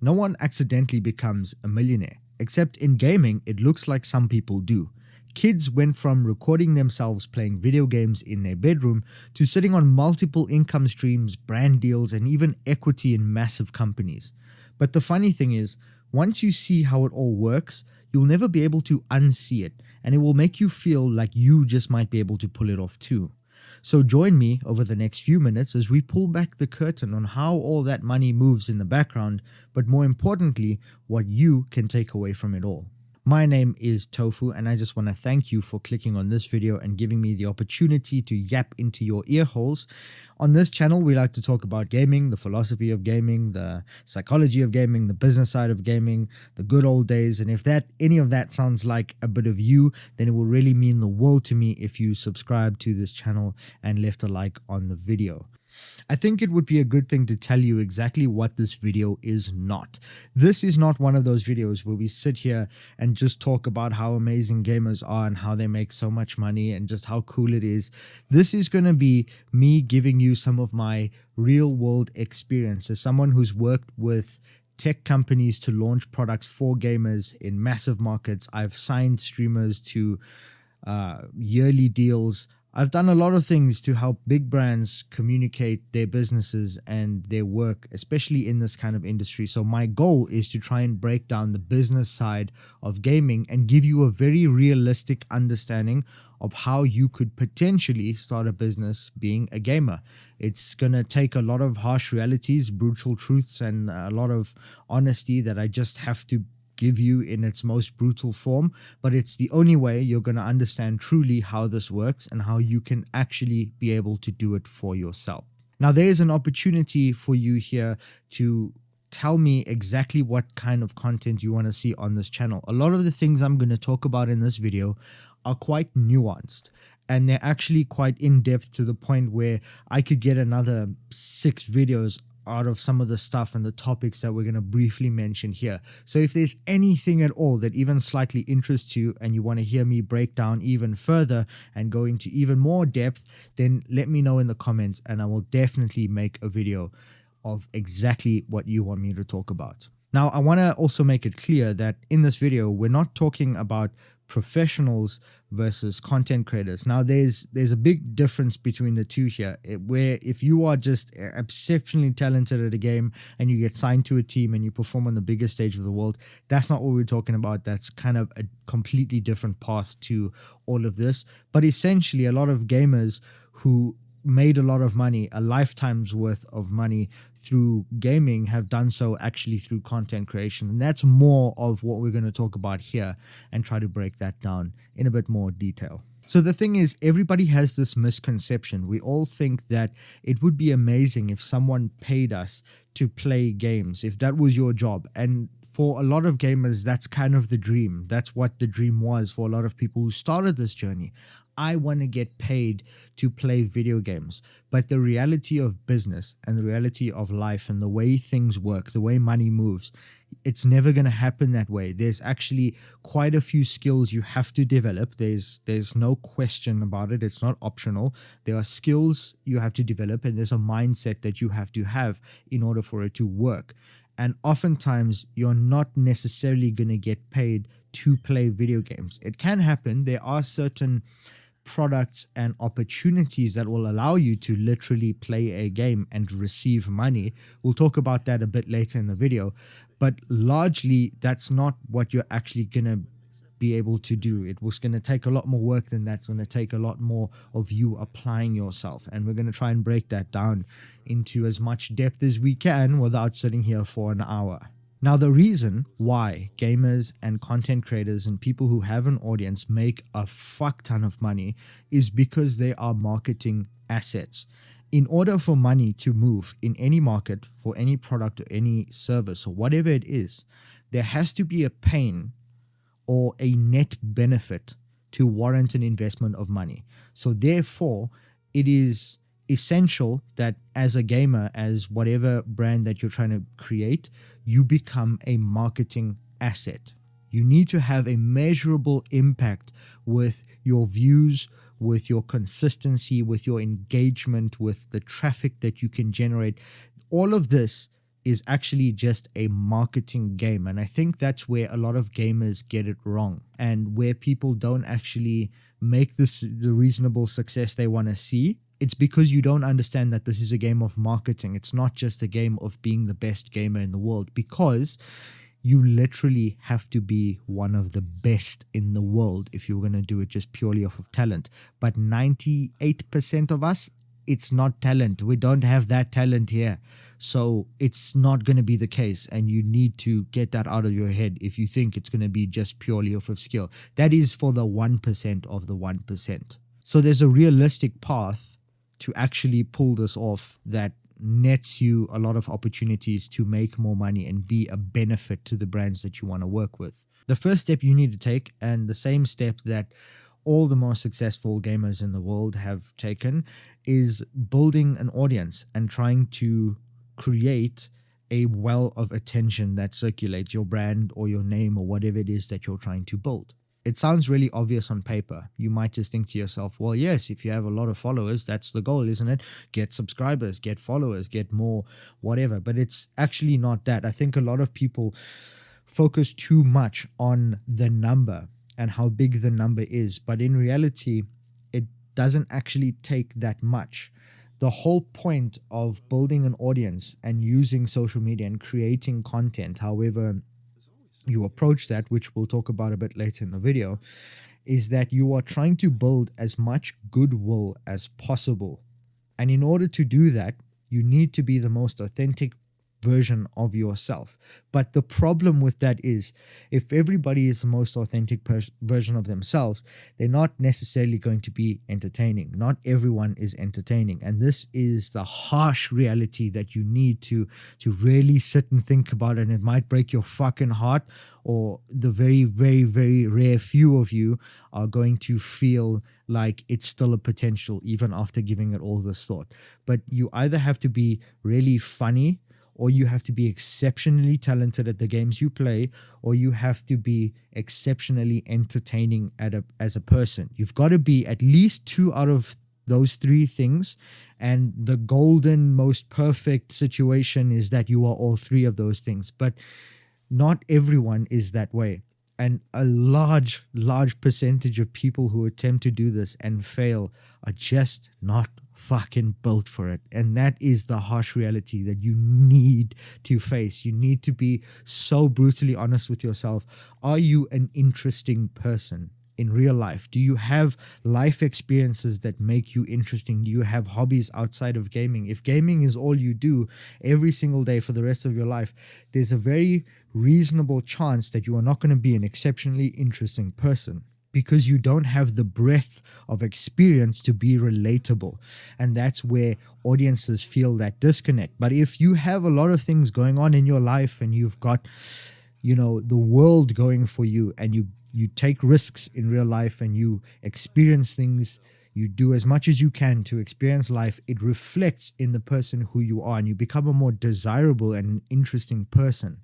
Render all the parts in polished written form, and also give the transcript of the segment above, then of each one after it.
No one accidentally becomes a millionaire, except in gaming, it looks like some people do. Kids went from recording themselves playing video games in their bedroom to sitting on multiple income streams, brand deals, and even equity in massive companies. But the funny thing is, once you see how it all works, you'll never be able to unsee it, and it will make you feel like you just might be able to pull it off too. So join me over the next few minutes as we pull back the curtain on how all that money moves in the background, but more importantly, what you can take away from it all. My name is Tofu, and I just want to thank you for clicking on this video and giving me the opportunity to yap into your ear holes. On this channel, we like to talk about gaming, the philosophy of gaming, the psychology of gaming, the business side of gaming, the good old days. And if any of that sounds like a bit of you, then it will really mean the world to me if you subscribe to this channel and left a like on the video. I think it would be a good thing to tell you exactly what this video is not. This is not one of those videos where we sit here and just talk about how amazing gamers are and how they make so much money and just how cool it is. This is going to be me giving you some of my real world experience as someone who's worked with tech companies to launch products for gamers in massive markets. I've signed streamers to yearly deals. I've done a lot of things to help big brands communicate their businesses and their work, especially in this kind of industry. So my goal is to try and break down the business side of gaming and give you a very realistic understanding of how you could potentially start a business being a gamer. It's going to take a lot of harsh realities, brutal truths, and a lot of honesty that I just have to give you in its most brutal form, but it's the only way you're going to understand truly how this works and how you can actually be able to do it for yourself. Now, there is an opportunity for you here to tell me exactly what kind of content you want to see on this channel. A lot of the things I'm going to talk about in this video are quite nuanced, and they're actually quite in-depth to the point where I could get another 6 videos out of some of the stuff and the topics that we're going to briefly mention here. So if there's anything at all that even slightly interests you and you want to hear me break down even further and go into even more depth, then let me know in the comments and I will definitely make a video of exactly what you want me to talk about. Now, I want to also make it clear that in this video, we're not talking about professionals versus content creators. Now, there's a big difference between the two here, where if you are just exceptionally talented at a game and you get signed to a team and you perform on the biggest stage of the world, that's not what we're talking about. That's kind of a completely different path to all of this. But essentially, a lot of gamers who made a lot of money, a lifetime's worth of money through gaming, have done so actually through content creation. And that's more of what we're going to talk about here and try to break that down in a bit more detail. So the thing is, everybody has this misconception. We all think that it would be amazing if someone paid us to play games, if that was your job. And for a lot of gamers, that's kind of the dream. That's what the dream was for a lot of people who started this journey. I want to get paid to play video games. But the reality of business and the reality of life and the way things work, the way money moves, it's never going to happen that way. There's actually quite a few skills you have to develop. There's no question about it. It's not optional. There are skills you have to develop, and there's a mindset that you have to have in order for it to work. And oftentimes, you're not necessarily going to get paid to play video games. It can happen. There are certain products and opportunities that will allow you to literally play a game and receive money. We'll talk about that a bit later in the video, but largely that's not what you're actually going to be able to do. It was going to take a lot more work than that. It's going to take a lot more of you applying yourself, and we're going to try and break that down into as much depth as we can without sitting here for an hour. Now, the reason why gamers and content creators and people who have an audience make a fuck ton of money is because they are marketing assets. In order for money to move in any market for any product or any service or whatever it is, there has to be a pain or a net benefit to warrant an investment of money. So therefore, it is essential that as a gamer, as whatever brand that you're trying to create, you become a marketing asset. You need to have a measurable impact with your views, with your consistency, with your engagement, with the traffic that you can generate. All of this is actually just a marketing game. And I think that's where a lot of gamers get it wrong, and where people don't actually make this the reasonable success they want to see. It's because you don't understand that this is a game of marketing. It's not just a game of being the best gamer in the world, because you literally have to be one of the best in the world if you're going to do it just purely off of talent. But 98% of us, it's not talent. We don't have that talent here. So it's not going to be the case. And you need to get that out of your head if you think it's going to be just purely off of skill. That is for the 1% of the 1%. So there's a realistic path to actually pull this off that nets you a lot of opportunities to make more money and be a benefit to the brands that you want to work with. The first step you need to take, and the same step that all the most successful gamers in the world have taken, is building an audience and trying to create a well of attention that circulates your brand or your name or whatever it is that you're trying to build. It sounds really obvious on paper. You might just think to yourself, well, yes, if you have a lot of followers, that's the goal, isn't it? Get subscribers, get followers, get more, whatever. But it's actually not that. I think a lot of people focus too much on the number and how big the number is. But in reality, it doesn't actually take that much. The whole point of building an audience and using social media and creating content, however you approach that, which we'll talk about a bit later in the video, is that you are trying to build as much goodwill as possible. And in order to do that, you need to be the most authentic version of yourself. But the problem with that is, if everybody is the most authentic version of themselves, they're not necessarily going to be entertaining. Not everyone is entertaining, and this is the harsh reality that you need to really sit and think about. And it might break your fucking heart, or the very, very, very rare few of you are going to feel like it's still a potential even after giving it all this thought. But you either have to be really funny, or you have to be exceptionally talented at the games you play, or you have to be exceptionally entertaining as a person. You've got to be at least 2 out of those 3 things, and the golden, most perfect situation is that you are all 3 of those things. But not everyone is that way. And a large percentage of people who attempt to do this and fail are just not fucking built for it. And that is the harsh reality that you need to face. You need to be so brutally honest with yourself. Are you an interesting person in real life? Do you have life experiences that make you interesting? Do you have hobbies outside of gaming? If gaming is all you do every single day for the rest of your life, there's a very reasonable chance that you are not going to be an exceptionally interesting person, because you don't have the breadth of experience to be relatable. And that's where audiences feel that disconnect. But if you have a lot of things going on in your life, and you've got, the world going for you, and you take risks in real life, and you experience things, you do as much as you can to experience life, it reflects in the person who you are, and you become a more desirable and interesting person.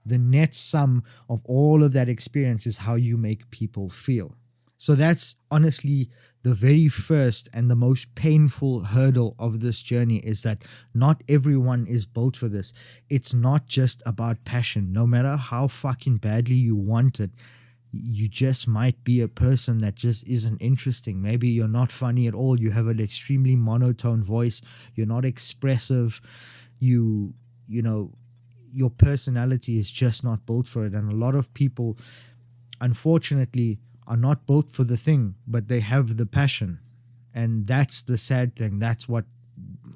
The net sum of all of that experience is how you make people feel. So that's honestly the very first and the most painful hurdle of this journey, is that not everyone is built for this. It's not just about passion. No matter how fucking badly you want it, you just might be a person that just isn't interesting. Maybe you're not funny at all. You have an extremely monotone voice. You're not expressive. Your personality is just not built for it. And a lot of people, unfortunately, are not built for the thing, but they have the passion. And that's the sad thing. That's what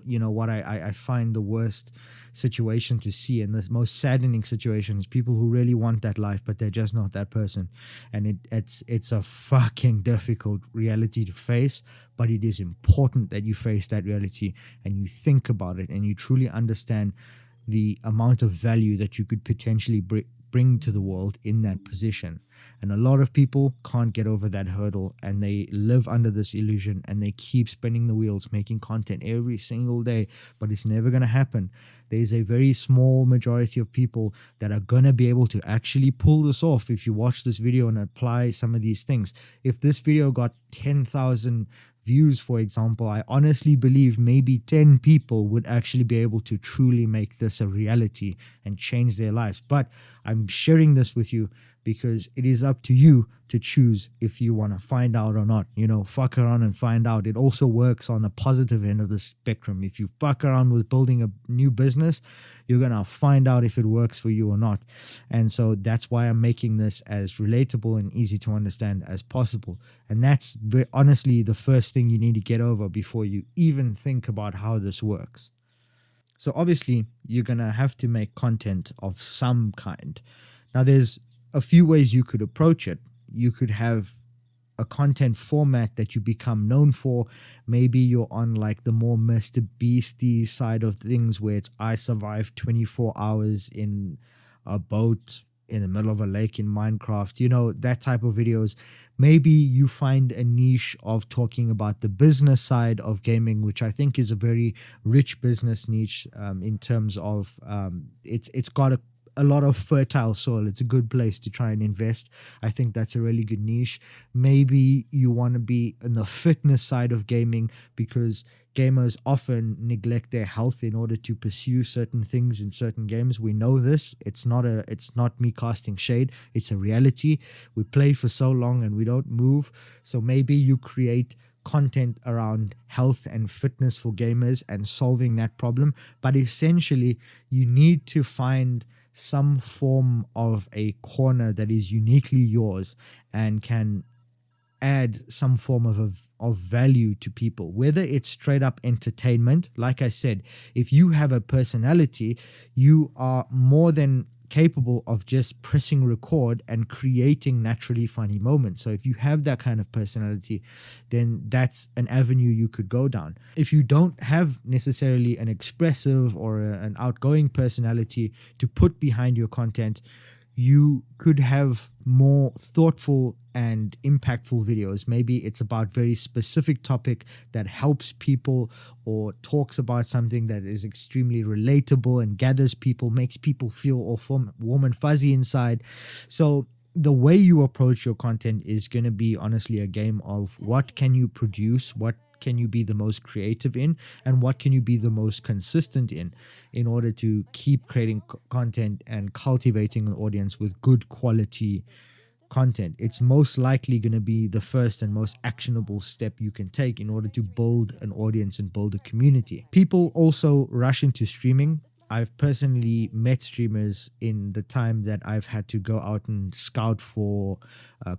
I find the worst situation to see, and the most saddening situation is people who really want that life, but they're just not that person. And it's a fucking difficult reality to face, but it is important that you face that reality and you think about it and you truly understand the amount of value that you could potentially bring to the world in that position. And a lot of people can't get over that hurdle, and they live under this illusion, and they keep spinning the wheels, making content every single day, but it's never going to happen. There's a very small majority of people that are going to be able to actually pull this off if you watch this video and apply some of these things. If this video got 10,000 views, for example, I honestly believe maybe 10 people would actually be able to truly make this a reality and change their lives. But I'm sharing this with you because it is up to you to choose if you want to find out or not. Fuck around and find out. It also works on the positive end of the spectrum. If you fuck around with building a new business, you're going to find out if it works for you or not. And so that's why I'm making this as relatable and easy to understand as possible. And that's honestly the first thing you need to get over before you even think about how this works. So obviously, you're going to have to make content of some kind. Now, there's a few ways you could approach it. You could have a content format that you become known for. Maybe you're on like the more Mr. Beastie side of things, where it's I survived 24 hours in a boat in the middle of a lake in Minecraft, that type of videos. Maybe you find a niche of talking about the business side of gaming, which I think is a very rich business niche in terms of it's got a lot of fertile soil. It's a good place to try and invest. I think that's a really good niche. Maybe you want to be in the fitness side of gaming, because gamers often neglect their health in order to pursue certain things in certain games. We know this. It's not me casting shade. It's a reality. We play for so long and we don't move. So maybe you create content around health and fitness for gamers and solving that problem. But essentially, you need to find some form of a corner that is uniquely yours and can add some form of value to people, whether it's straight up entertainment. Like I said, if you have a personality, you are more than capable of just pressing record and creating naturally funny moments. So if you have that kind of personality, then that's an avenue you could go down. If you don't have necessarily an expressive or an outgoing personality to put behind your content, you could have more thoughtful and impactful videos. Maybe it's about very specific topic that helps people or talks about something that is extremely relatable and gathers people, makes people feel all warm and fuzzy inside. So the way you approach your content is going to be honestly a game of what can you produce, what can you be the most creative in, and what can you be the most consistent in order to keep creating content and cultivating an audience with good quality content. It's most likely going to be the first and most actionable step you can take in order to build an audience and build a community. People also rush into streaming. I've personally met streamers in the time that I've had to go out and scout for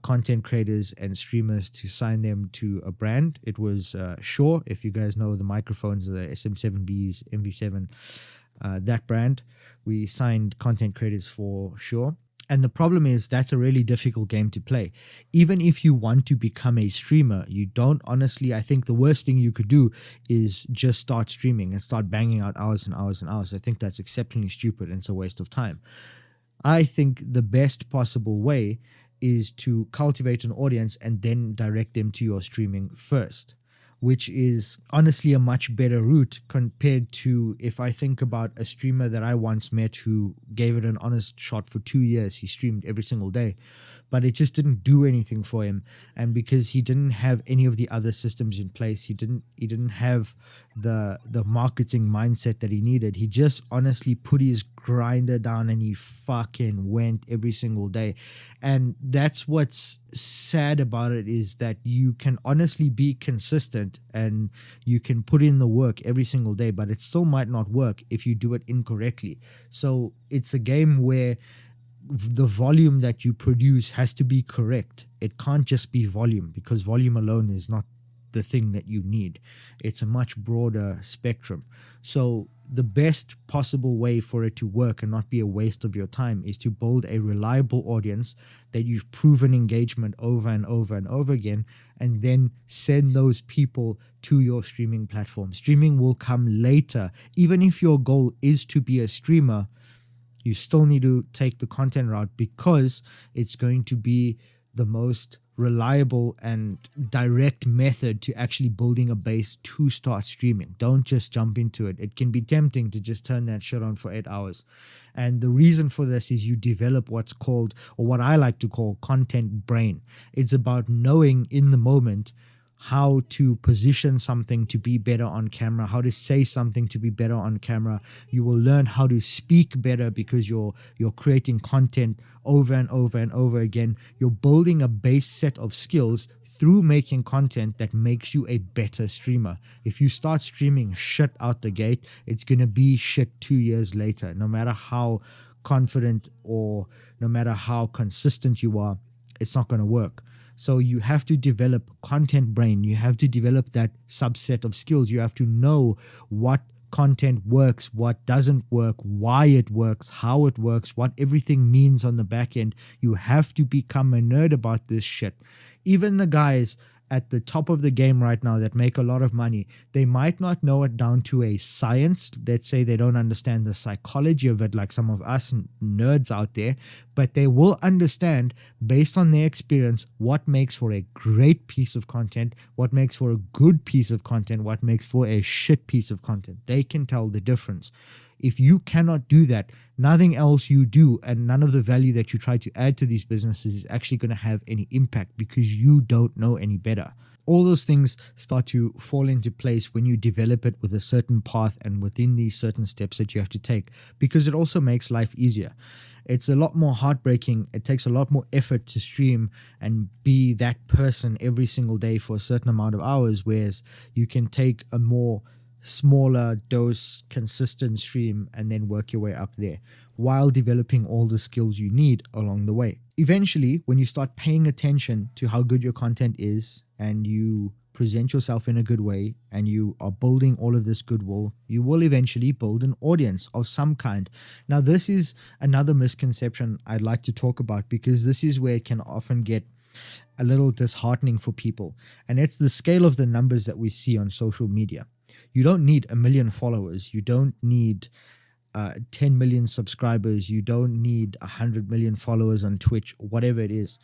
content creators and streamers to sign them to a brand. It was Shure, if you guys know the microphones, the SM7Bs, MV7, that brand. We signed content creators for Shure. And the problem is that's a really difficult game to play. Even if you want to become a streamer, you don't honestly, I think the worst thing you could do is just start streaming and start banging out hours and hours and hours. I think that's exceptionally stupid and it's a waste of time. I think the best possible way is to cultivate an audience and then direct them to your streaming first, which is honestly a much better route compared to if I think about a streamer that I once met who gave it an honest shot for 2 years. He streamed every single day, but it just didn't do anything for him. And because he didn't have any of the other systems in place, he didn't have the marketing mindset that he needed. He just honestly put his grinder down and he fucking went every single day. And that's what's sad about it, is that you can honestly be consistent and you can put in the work every single day, but it still might not work if you do it incorrectly. So it's a game where the volume that you produce has to be correct. It can't just be volume, because volume alone is not the thing that you need. It's a much broader spectrum. So the best possible way for it to work and not be a waste of your time is to build a reliable audience that you've proven engagement over and over and over again, and then send those people to your streaming platform. Streaming will come later. Even if your goal is to be a streamer, you still need to take the content route, because it's going to be the most reliable and direct method to actually building a base to start streaming. Don't just jump into it. It can be tempting to just turn that shit on for 8 hours. And the reason for this is you develop what's called, or what I like to call, content brain. It's about knowing in the moment how to position something to be better on camera, how to say something to be better on camera. You will learn how to speak better because you're creating content over and over and over again. You're building a base set of skills through making content that makes you a better streamer. If you start streaming shit out the gate, it's going to be shit 2 years later, no matter how confident or no matter how consistent you are. It's not going to work. So you have to develop content brain. You have to develop that subset of skills. You have to know what content works, what doesn't work, why it works, how it works, what everything means on the back end. You have to become a nerd about this shit. Even the guys at the top of the game right now that make a lot of money, they might not know it down to a science. Let's say they don't understand the psychology of it like some of us nerds out there, but they will understand based on their experience what makes for a great piece of content, what makes for a good piece of content, what makes for a shit piece of content. They can tell the difference. If you cannot do that, nothing else you do and none of the value that you try to add to these businesses is actually going to have any impact because you don't know any better. All those things start to fall into place when you develop it with a certain path and within these certain steps that you have to take, because it also makes life easier. It's a lot more heartbreaking. It takes a lot more effort to stream and be that person every single day for a certain amount of hours, whereas you can take a more smaller dose, consistent stream and then work your way up there while developing all the skills you need along the way. Eventually, when you start paying attention to how good your content is and you present yourself in a good way and you are building all of this goodwill, you will eventually build an audience of some kind. Now, this is another misconception I'd like to talk about because this is where it can often get a little disheartening for people, and it's the scale of the numbers that we see on social media. You don't need 1 million followers. You don't need 10 million subscribers. You don't need 100 million followers on Twitch, whatever it is.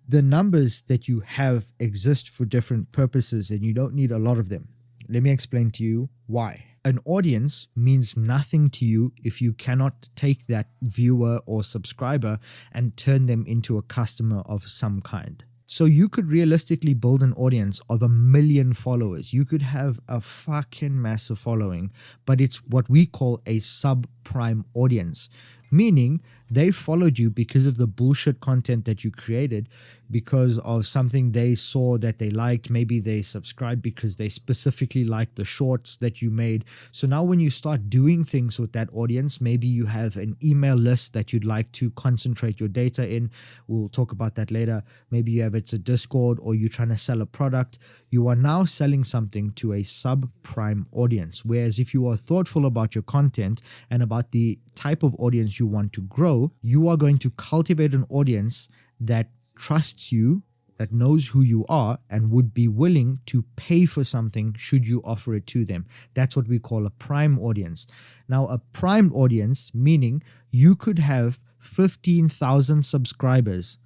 The numbers that you have exist for different purposes and you don't need a lot of them. Let me explain to you why. An audience means nothing to you if you cannot take that viewer or subscriber and turn them into a customer of some kind. So you could realistically build an audience of 1 million followers. You could have a fucking massive following, but it's what we call a subprime audience, meaning they followed you because of the bullshit content that you created, because of something they saw that they liked. Maybe they subscribed because they specifically liked the shorts that you made. So now when you start doing things with that audience, maybe you have an email list that you'd like to concentrate your data in. We'll talk about that later. Maybe you have it's a Discord or you're trying to sell a product. You are now selling something to a subprime audience. Whereas if you are thoughtful about your content and about the type of audience you want to grow, you are going to cultivate an audience that trusts you, that knows who you are, and would be willing to pay for something should you offer it to them. That's what we call a prime audience. Now, a prime audience, meaning you could have 15,000 subscribers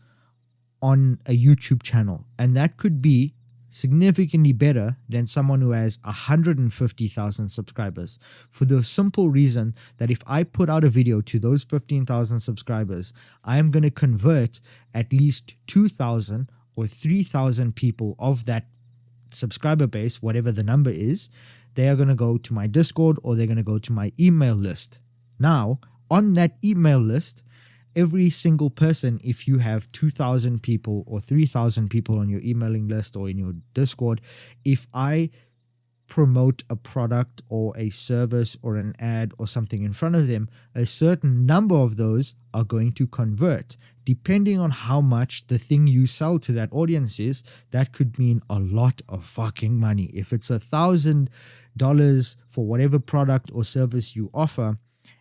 on a YouTube channel, and that could be significantly better than someone who has 150,000 subscribers, for the simple reason that if I put out a video to those 15,000 subscribers, I am going to convert at least 2,000 or 3,000 people of that subscriber base, whatever the number is. They are going to go to my Discord or they're going to go to my email list. Now, on that email list, every single person, if you have 2,000 people or 3,000 people on your emailing list or in your Discord, if I promote a product or a service or an ad or something in front of them, a certain number of those are going to convert. Depending on how much the thing you sell to that audience is, that could mean a lot of fucking money. If it's $1,000 for whatever product or service you offer,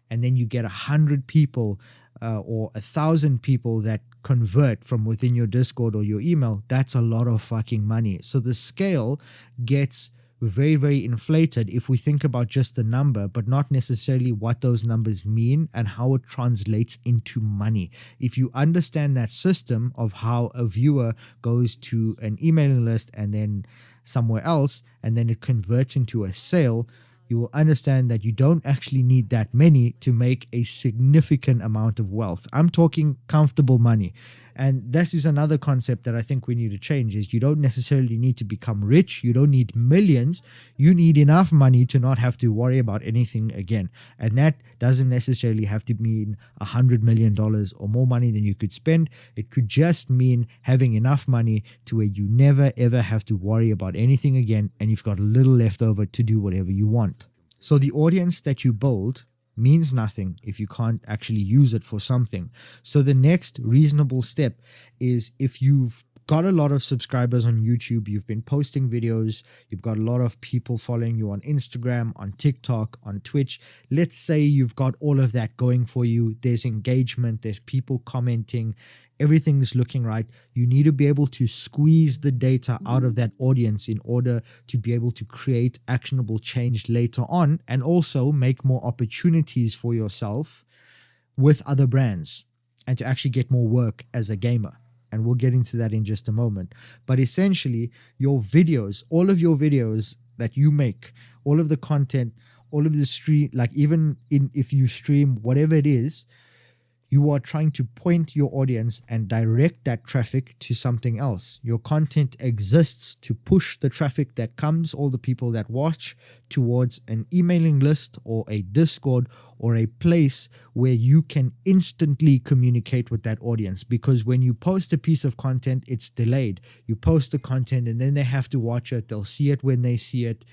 and then you get 100 people or 1,000 people that convert from within your Discord or your email, that's a lot of fucking money. So the scale gets very, very inflated if we think about just the number, but not necessarily what those numbers mean and how it translates into money. If you understand that system of how a viewer goes to an emailing list and then somewhere else, and then it converts into a sale, you will understand that you don't actually need that many to make a significant amount of wealth. I'm talking comfortable money. And this is another concept that I think we need to change, is you don't necessarily need to become rich. You don't need millions. You need enough money to not have to worry about anything again. And that doesn't necessarily have to mean $100 million or more money than you could spend. It could just mean having enough money to where you never ever have to worry about anything again, and you've got a little left over to do whatever you want. So the audience that you build means nothing if you can't actually use it for something. So the next reasonable step is, if you've got a lot of subscribers on YouTube, you've been posting videos, you've got a lot of people following you on Instagram, on TikTok, on Twitch. Let's say you've got all of that going for you. There's engagement, there's people commenting, everything's looking right. You need to be able to squeeze the data out of that audience in order to be able to create actionable change later on, and also make more opportunities for yourself with other brands, and to actually get more work as a gamer. And we'll get into that in just a moment. But essentially, your videos, all of your videos that you make, all of the content, all of the stream, like even if you stream, whatever it is, you are trying to point your audience and direct that traffic to something else. Your content exists to push the traffic that comes, all the people that watch, towards an emailing list or a Discord or a place where you can instantly communicate with that audience. Because when you post a piece of content, it's delayed. You post the content and then they have to watch it. They'll see it when they see it.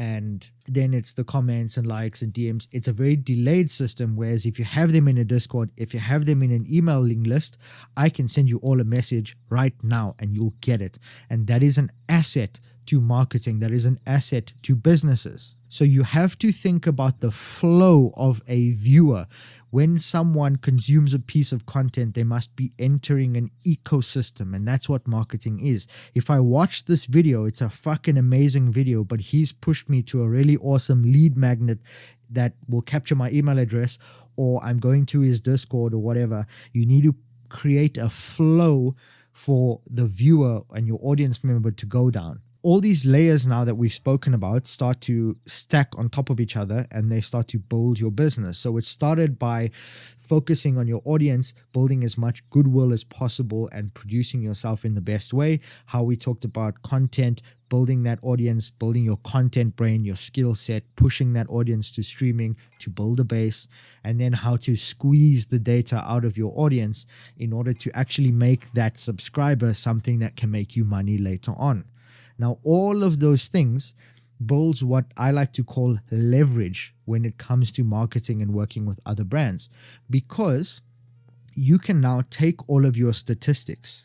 And then it's the comments and likes and DMs. It's a very delayed system. Whereas if you have them in a Discord, if you have them in an emailing list, I can send you all a message right now and you'll get it. And that is an asset to marketing. That is an asset to businesses. So you have to think about the flow of a viewer. When someone consumes a piece of content, they must be entering an ecosystem, and that's what marketing is. If I watch this video, it's a fucking amazing video, but he's pushed me to a really awesome lead magnet that will capture my email address, or I'm going to his Discord or whatever. You need to create a flow for the viewer and your audience member to go down. All these layers now that we've spoken about start to stack on top of each other, and they start to build your business. So it started by focusing on your audience, building as much goodwill as possible, and producing yourself in the best way. How we talked about content, building that audience, building your content brain, your skill set, pushing that audience to streaming to build a base, and then how to squeeze the data out of your audience in order to actually make that subscriber something that can make you money later on. Now, all of those things builds what I like to call leverage when it comes to marketing and working with other brands, because you can now take all of your statistics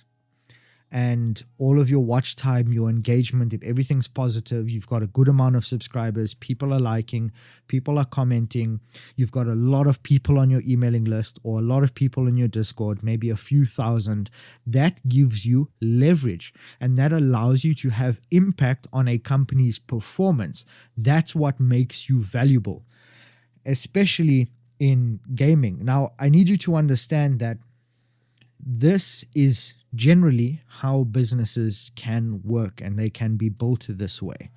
and all of your watch time, your engagement. If everything's positive, you've got a good amount of subscribers, people are liking, people are commenting, you've got a lot of people on your emailing list or a lot of people in your Discord, maybe a few thousand, that gives you leverage, and that allows you to have impact on a company's performance. That's what makes you valuable, especially in gaming. Now, I need you to understand that this is generally how businesses can work, and they can be built this way.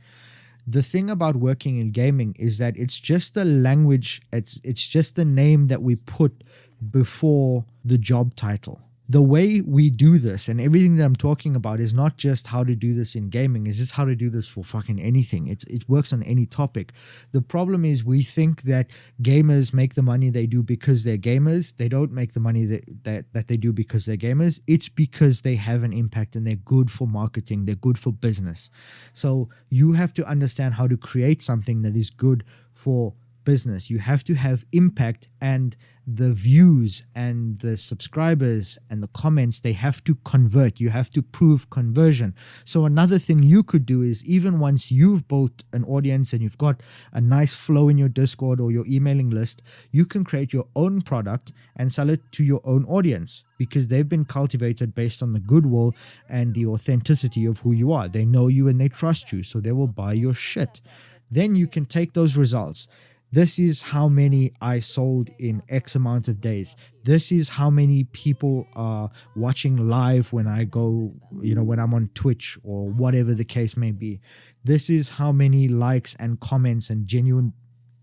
The thing about working in gaming is that it's just the language, it's just the name that we put before the job title. The way we do this and everything that I'm talking about is not just how to do this in gaming, it's just how to do this for fucking anything. It works on any topic. The problem is we think that gamers make the money they do because they're gamers. They don't make the money that they do because they're gamers. It's because they have an impact and they're good for marketing. They're good for business. So you have to understand how to create something that is good for business. You have to have impact, and the views and the subscribers and the comments, they have to convert. You have to prove conversion. So another thing you could do is, even once you've built an audience and you've got a nice flow in your Discord or your emailing list, you can create your own product and sell it to your own audience, because they've been cultivated based on the goodwill and the authenticity of who you are. They know you and they trust you, so they will buy your shit. Then you can take those results. This is how many I sold in X amount of days. This is how many people are watching live when I go, when I'm on Twitch or whatever the case may be. This is how many likes and comments and genuine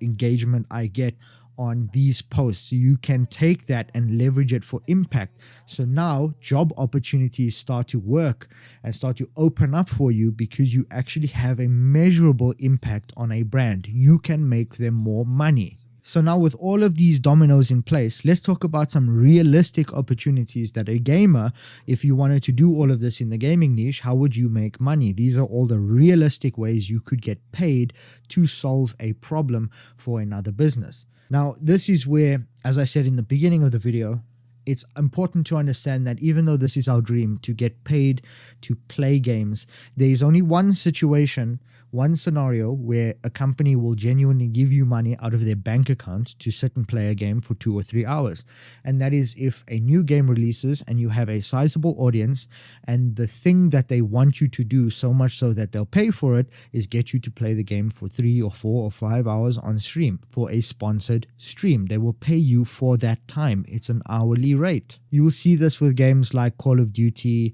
engagement I get on these posts. So you can take that and leverage it for impact. So now job opportunities start to work and start to open up for you because you actually have a measurable impact on a brand. You can make them more money. So now with all of these dominoes in place, let's talk about some realistic opportunities that a gamer, if you wanted to do all of this in the gaming niche, how would you make money? These are all the realistic ways you could get paid to solve a problem for another business. Now, this is where, as I said in the beginning of the video, it's important to understand that even though this is our dream to get paid to play games, there is only one situation, one scenario where a company will genuinely give you money out of their bank account to sit and play a game for 2 or 3 hours. And that is if a new game releases and you have a sizable audience, and the thing that they want you to do, so much so that they'll pay for it, is get you to play the game for 3 or 4 or 5 hours on stream for a sponsored stream. They will pay you for that time. It's an hourly rate. You will see this with games like Call of Duty.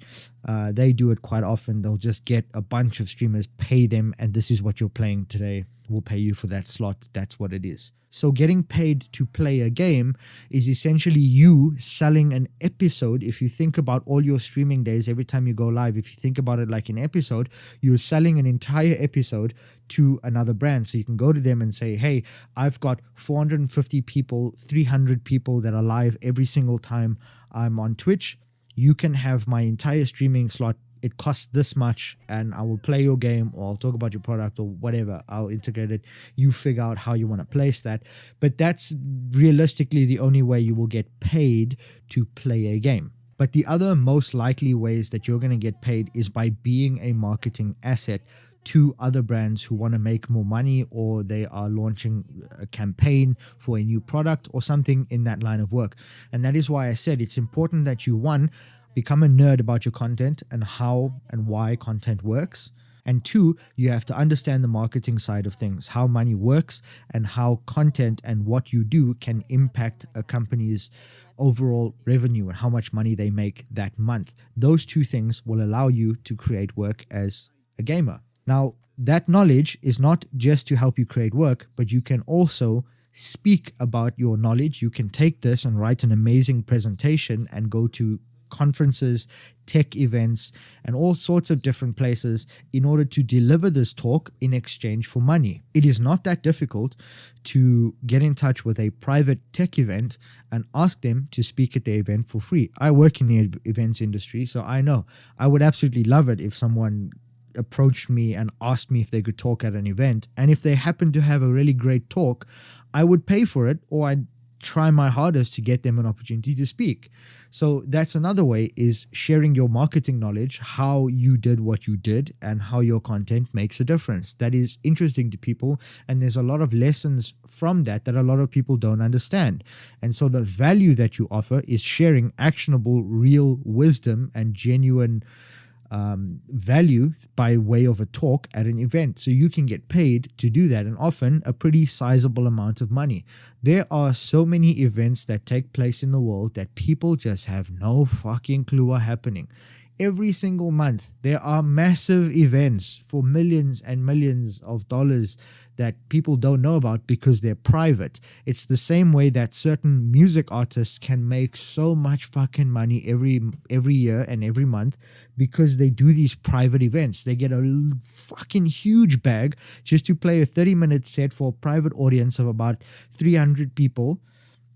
They do it quite often. They'll just get a bunch of streamers, pay them, and this is what you're playing today. We'll pay you for that slot. That's what it is. So getting paid to play a game is essentially you selling an episode. If you think about all your streaming days, every time you go live, if you think about it like an episode, you're selling an entire episode to another brand. So you can go to them and say, hey, I've got 450 people, 300 people that are live every single time I'm on Twitch. You can have my entire streaming slot. It costs this much, and I will play your game, or I'll talk about your product, or whatever. I'll integrate it. You figure out how you want to place that. But that's realistically the only way you will get paid to play a game. But the other most likely ways that you're going to get paid is by being a marketing asset to other brands who want to make more money, or they are launching a campaign for a new product or something in that line of work. And that is why I said it's important that you, one, become a nerd about your content and how and why content works. And two, you have to understand the marketing side of things, how money works and how content and what you do can impact a company's overall revenue and how much money they make that month. Those two things will allow you to create work as a gamer. Now, that knowledge is not just to help you create work, but you can also speak about your knowledge. You can take this and write an amazing presentation and go to conferences, tech events, and all sorts of different places in order to deliver this talk in exchange for money. It is not that difficult to get in touch with a private tech event and ask them to speak at the event for free. I work in the events industry, so I know. I would absolutely love it if someone approached me and asked me if they could talk at an event. And if they happen to have a really great talk, I would pay for it, or I'd try my hardest to get them an opportunity to speak. So that's another way, is sharing your marketing knowledge, how you did what you did and how your content makes a difference. That is interesting to people, and there's a lot of lessons from that a lot of people don't understand. And so the value that you offer is sharing actionable, real wisdom and genuine value by way of a talk at an event. So you can get paid to do that, and often a pretty sizable amount of money. There are so many events that take place in the world that people just have no fucking clue are happening. Every single month, there are massive events for millions and millions of dollars that people don't know about because they're private. It's the same way that certain music artists can make so much fucking money every year and every month because they do these private events. They get a fucking huge bag just to play a 30-minute set for a private audience of about 300 people.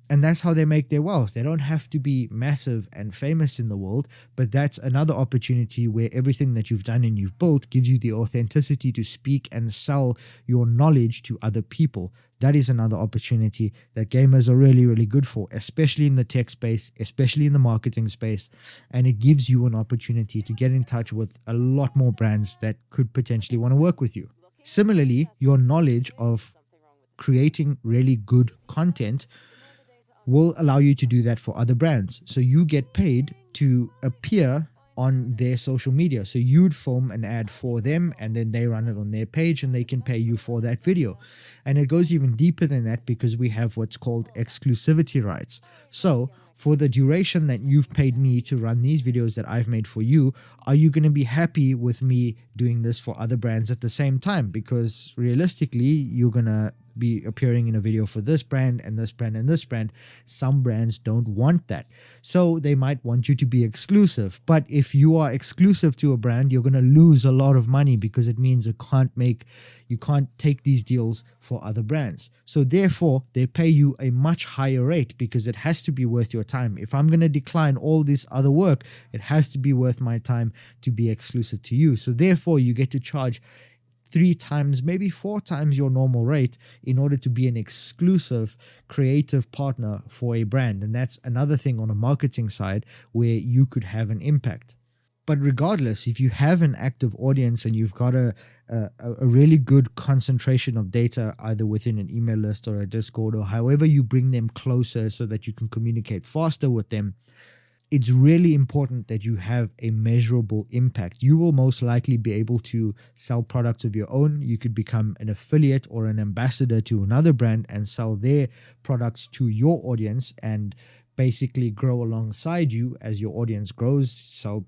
And that's how they make their wealth. They don't have to be massive and famous in the world, but that's another opportunity where everything that you've done and you've built gives you the authenticity to speak and sell your knowledge to other people. That is another opportunity that gamers are really, really good for, especially in the tech space, especially in the marketing space. And it gives you an opportunity to get in touch with a lot more brands that could potentially want to work with you. Similarly, your knowledge of creating really good content will allow you to do that for other brands. So you get paid to appear on their social media. So you'd film an ad for them, and then they run it on their page, and they can pay you for that video. And it goes even deeper than that because we have what's called exclusivity rights. So for the duration that you've paid me to run these videos that I've made for you, are you going to be happy with me doing this for other brands at the same time? Because realistically, you're going to be appearing in a video for this brand and this brand and this brand. Some brands don't want that. So they might want you to be exclusive. But if you are exclusive to a brand, you're going to lose a lot of money because it means you can't take these deals for other brands. So therefore, they pay you a much higher rate because it has to be worth your time. If I'm going to decline all this other work, it has to be worth my time to be exclusive to you. So therefore, you get to charge 3 times, maybe 4 times your normal rate in order to be an exclusive creative partner for a brand. And that's another thing on a marketing side where you could have an impact. But regardless, if you have an active audience and you've got a really good concentration of data, either within an email list or a Discord, or however you bring them closer so that you can communicate faster with them, it's really important that you have a measurable impact. You will most likely be able to sell products of your own. You could become an affiliate or an ambassador to another brand and sell their products to your audience and basically grow alongside you as your audience grows. So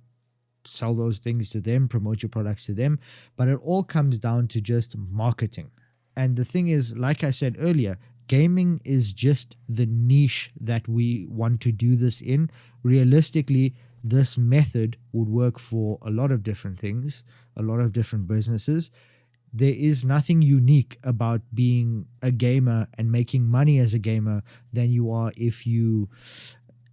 sell those things to them, promote your products to them. But it all comes down to just marketing. And the thing is, like I said earlier, gaming is just the niche that we want to do this in. Realistically, this method would work for a lot of different things, a lot of different businesses. There is nothing unique about being a gamer and making money as a gamer than you are if you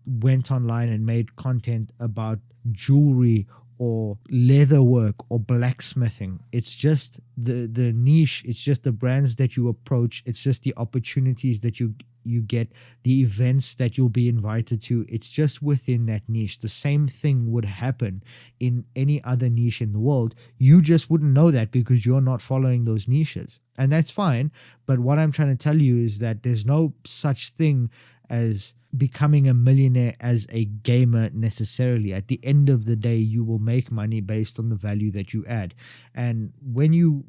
went online and made content about jewelry or leather work or blacksmithing. It's just the niche. It's just the brands that you approach. It's just the opportunities that you get, the events that you'll be invited to. It's just within that niche. The same thing would happen in any other niche in the world. You just wouldn't know that because you're not following those niches. And that's fine. But what I'm trying to tell you is that there's no such thing as becoming a millionaire as a gamer necessarily. At the end of the day, you will make money based on the value that you add. And when you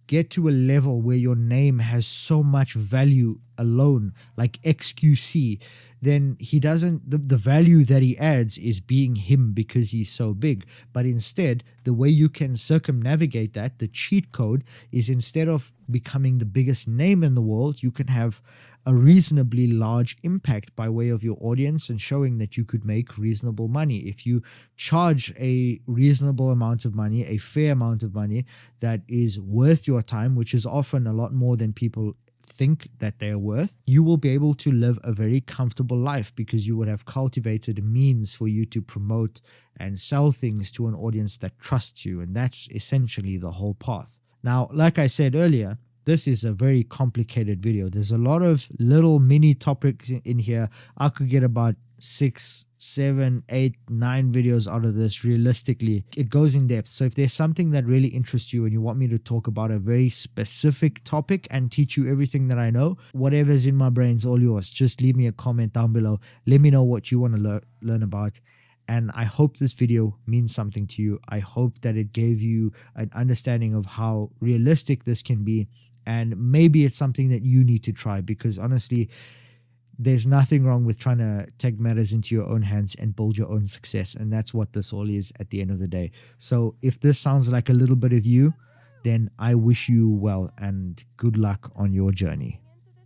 get to a level where your name has so much value alone, like XQC, then he doesn't, the value that he adds is being him because he's so big. But instead, the way you can circumnavigate that, the cheat code, is instead of becoming the biggest name in the world, you can have a reasonably large impact by way of your audience and showing that you could make reasonable money. If you charge a reasonable amount of money, a fair amount of money that is worth your time, which is often a lot more than people think that they're worth, you will be able to live a very comfortable life because you would have cultivated means for you to promote and sell things to an audience that trusts you. And that's essentially the whole path. Now, like I said earlier, this is a very complicated video. There's a lot of little mini topics in here. I could get about 6, 7, 8, 9 videos out of this. Realistically, it goes in depth. So if there's something that really interests you and you want me to talk about a very specific topic and teach you everything that I know, whatever's in my brain's all yours. Just leave me a comment down below. Let me know what you want to learn about. And I hope this video means something to you. I hope that it gave you an understanding of how realistic this can be. And maybe it's something that you need to try, because honestly, there's nothing wrong with trying to take matters into your own hands and build your own success. And that's what this all is at the end of the day. So if this sounds like a little bit of you, then I wish you well and good luck on your journey.